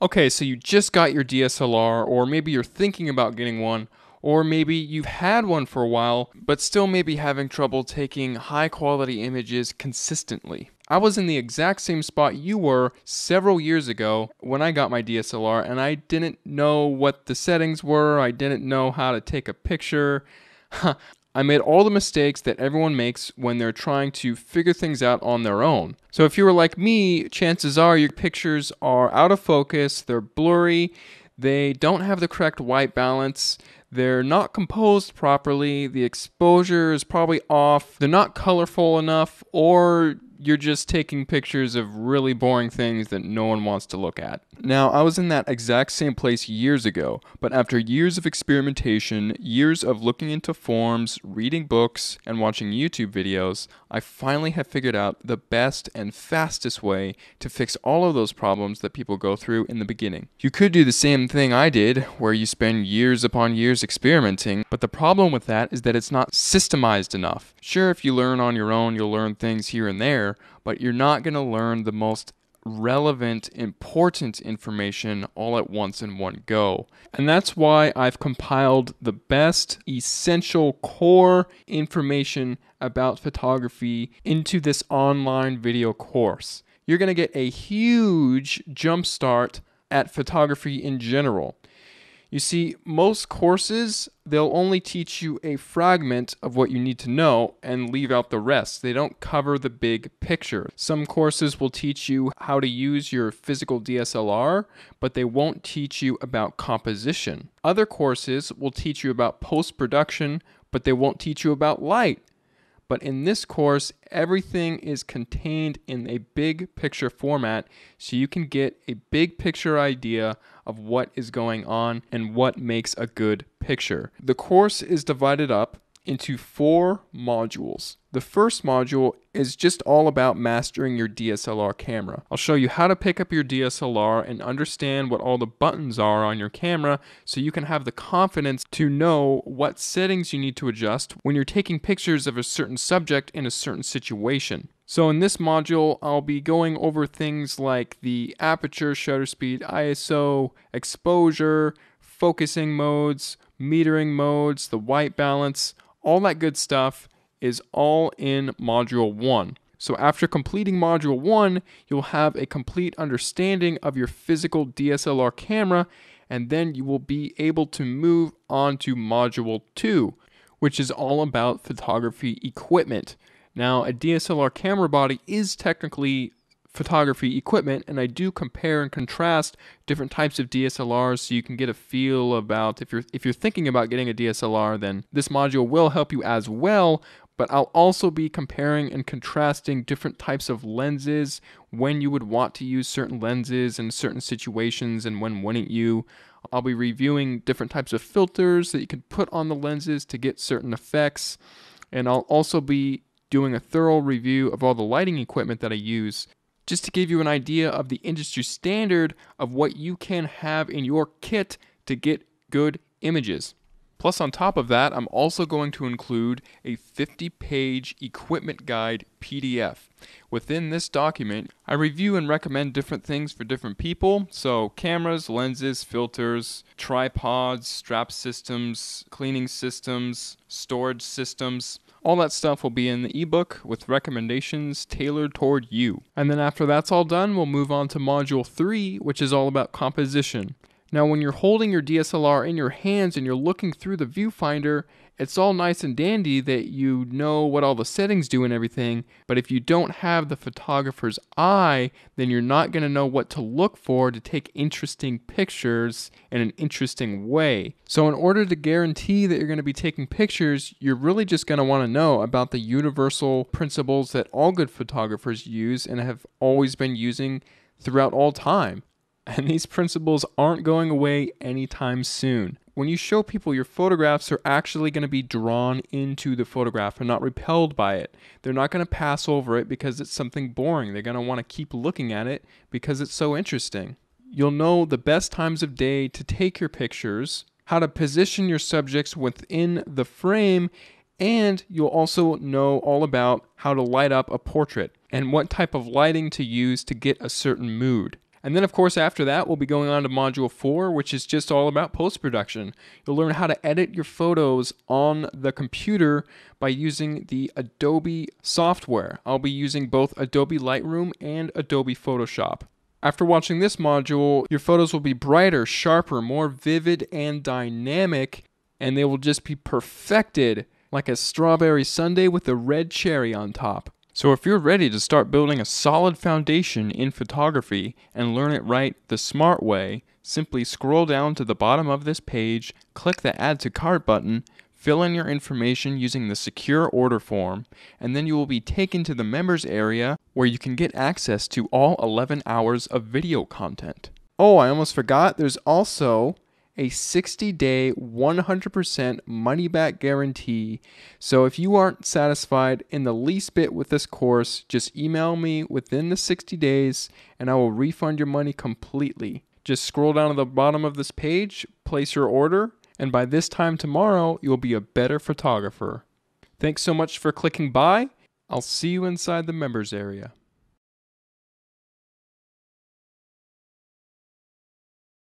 Okay, so you just got your DSLR, or maybe you're thinking about getting one, or maybe you've had one for a while, but still maybe having trouble taking high quality images consistently. I was in the exact same spot you were several years ago when I got my DSLR, and I didn't know what the settings were, I didn't know how to take a picture. I made all the mistakes that everyone makes when they're trying to figure things out on their own. So if you were like me, chances are your pictures are out of focus, they're blurry, they don't have the correct white balance, they're not composed properly, the exposure is probably off, they're not colorful enough, or you're just taking pictures of really boring things that no one wants to look at. Now, I was in that exact same place years ago, but after years of experimentation, years of looking into forums, reading books, and watching YouTube videos, I finally have figured out the best and fastest way to fix all of those problems that people go through in the beginning. You could do the same thing I did, where you spend years upon years experimenting, but the problem with that is that it's not systemized enough. Sure, if you learn on your own, you'll learn things here and there, but you're not going to learn the most relevant, important information all at once in one go. And that's why I've compiled the best, essential, core information about photography into this online video course. You're going to get a huge jump start at photography in general. You see, most courses, they'll only teach you a fragment of what you need to know and leave out the rest. They don't cover the big picture. Some courses will teach you how to use your physical DSLR, but they won't teach you about composition. Other courses will teach you about post-production, but they won't teach you about light. But in this course, everything is contained in a big picture format, so you can get a big picture idea of what is going on and what makes a good picture. The course is divided up into 4 modules. The first module is just all about mastering your DSLR camera. I'll show you how to pick up your DSLR and understand what all the buttons are on your camera so you can have the confidence to know what settings you need to adjust when you're taking pictures of a certain subject in a certain situation. So in this module, I'll be going over things like the aperture, shutter speed, ISO, exposure, focusing modes, metering modes, the white balance. All that good stuff is all in Module 1. So after completing Module 1, you'll have a complete understanding of your physical DSLR camera, and then you will be able to move on to Module 2, which is all about photography equipment. Now, a DSLR camera body is technically photography equipment, and I do compare and contrast different types of DSLRs so you can get a feel about if you're thinking about getting a DSLR, then this module will help you as well. But I'll also be comparing and contrasting different types of lenses, when you would want to use certain lenses in certain situations and when wouldn't you. I'll be reviewing different types of filters that you can put on the lenses to get certain effects, and I'll also be doing a thorough review of all the lighting equipment that I use, just to give you an idea of the industry standard of what you can have in your kit to get good images. Plus, on top of that, I'm also going to include a 50-page equipment guide PDF. Within this document, I review and recommend different things for different people. So cameras, lenses, filters, tripods, strap systems, cleaning systems, storage systems. All that stuff will be in the ebook with recommendations tailored toward you. And then after that's all done, we'll move on to Module 3, which is all about composition. Now, when you're holding your DSLR in your hands and you're looking through the viewfinder, it's all nice and dandy that you know what all the settings do and everything, but if you don't have the photographer's eye, then you're not going to know what to look for to take interesting pictures in an interesting way. So in order to guarantee that you're going to be taking pictures, you're really just going to want to know about the universal principles that all good photographers use and have always been using throughout all time. And these principles aren't going away anytime soon. When you show people your photographs, they're actually going to be drawn into the photograph and not repelled by it. They're not going to pass over it because it's something boring. They're going to want to keep looking at it because it's so interesting. You'll know the best times of day to take your pictures, how to position your subjects within the frame, and you'll also know all about how to light up a portrait and what type of lighting to use to get a certain mood. And then, of course, after that, we'll be going on to Module 4, which is just all about post-production. You'll learn how to edit your photos on the computer by using the Adobe software. I'll be using both Adobe Lightroom and Adobe Photoshop. After watching this module, your photos will be brighter, sharper, more vivid, and dynamic, and they will just be perfected like a strawberry sundae with a red cherry on top. So if you're ready to start building a solid foundation in photography and learn it right the smart way, simply scroll down to the bottom of this page, click the Add to Cart button, fill in your information using the secure order form, and then you will be taken to the members area where you can get access to all 11 hours of video content. Oh, I almost forgot, there's also a 60-day, 100% money-back guarantee. So if you aren't satisfied in the least bit with this course, just email me within the 60 days and I will refund your money completely. Just scroll down to the bottom of this page, place your order, and by this time tomorrow, you'll be a better photographer. Thanks so much for clicking by. I'll see you inside the members area.